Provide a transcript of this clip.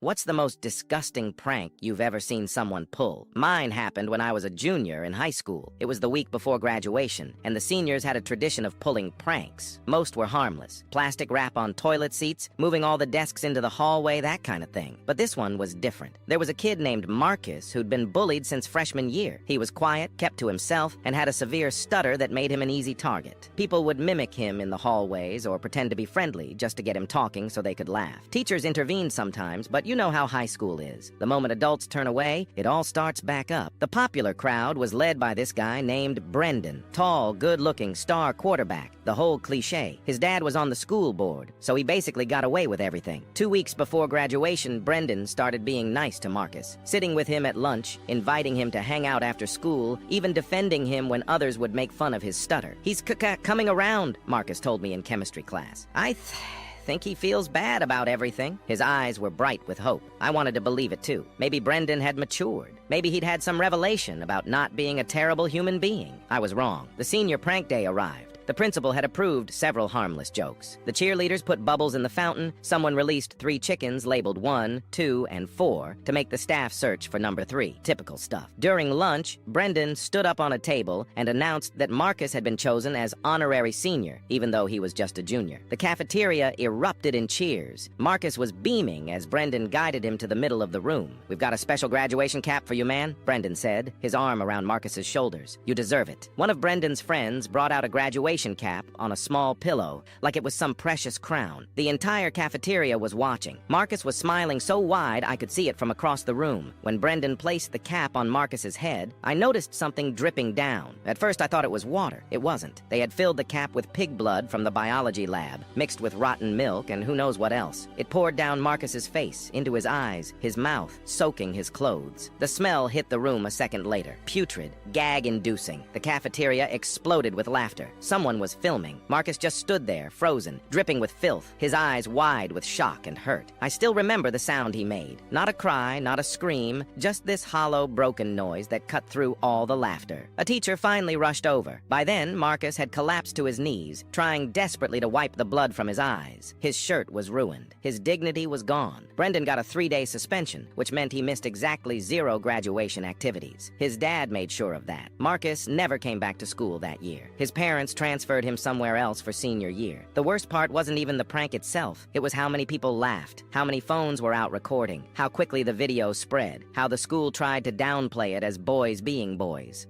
What's the most disgusting prank you've ever seen someone pull? Mine happened when I was a junior in high school. It was the week before graduation, and the seniors had a tradition of pulling pranks. Most were harmless. Plastic wrap on toilet seats, moving all the desks into the hallway, that kind of thing. But this one was different. There was a kid named Marcus who'd been bullied since freshman year. He was quiet, kept to himself, and had a severe stutter that made him an easy target. People would mimic him in the hallways or pretend to be friendly just to get him talking so they could laugh. Teachers intervened sometimes, but you know how high school is. The moment adults turn away, it all starts back up. The popular crowd was led by this guy named Brendan. Tall, good-looking, star quarterback. The whole cliche. His dad was on the school board, so he basically got away with everything. 2 weeks before graduation, Brendan started being nice to Marcus, sitting with him at lunch, inviting him to hang out after school, even defending him when others would make fun of his stutter. "He's coming around," Marcus told me in chemistry class. I think he feels bad about everything. His eyes were bright with hope. I wanted to believe it too. Maybe Brendan had matured. Maybe he'd had some revelation about not being a terrible human being. I was wrong. The senior prank day arrived. The principal had approved several harmless jokes. The cheerleaders put bubbles in the fountain. Someone released 3 chickens labeled 1, 2, and 4 to make the staff search for number 3. Typical stuff. During lunch, Brendan stood up on a table and announced that Marcus had been chosen as honorary senior, even though he was just a junior. The cafeteria erupted in cheers. Marcus was beaming as Brendan guided him to the middle of the room. "We've got a special graduation cap for you, man," Brendan said, his arm around Marcus's shoulders. "You deserve it." One of Brendan's friends brought out a graduation cap on a small pillow, like it was some precious crown. The entire cafeteria was watching. Marcus was smiling so wide I could see it from across the room. When Brendan placed the cap on Marcus's head, I noticed something dripping down. At first I thought it was water. It wasn't. They had filled the cap with pig blood from the biology lab, mixed with rotten milk and who knows what else. It poured down Marcus's face, into his eyes, his mouth, soaking his clothes. The smell hit the room a second later. Putrid, gag-inducing. The cafeteria exploded with laughter. Someone was filming. Marcus just stood there, frozen, dripping with filth, his eyes wide with shock and hurt. I still remember the sound he made. Not a cry, not a scream, just this hollow, broken noise that cut through all the laughter. A teacher finally rushed over. By then, Marcus had collapsed to his knees, trying desperately to wipe the blood from his eyes. His shirt was ruined. His dignity was gone. Brendan got a 3-day suspension, which meant he missed exactly 0 graduation activities. His dad made sure of that. Marcus never came back to school that year. His parents transferred him somewhere else for senior year. The worst part wasn't even the prank itself. It was how many people laughed, how many phones were out recording, how quickly the video spread, how the school tried to downplay it as boys being boys.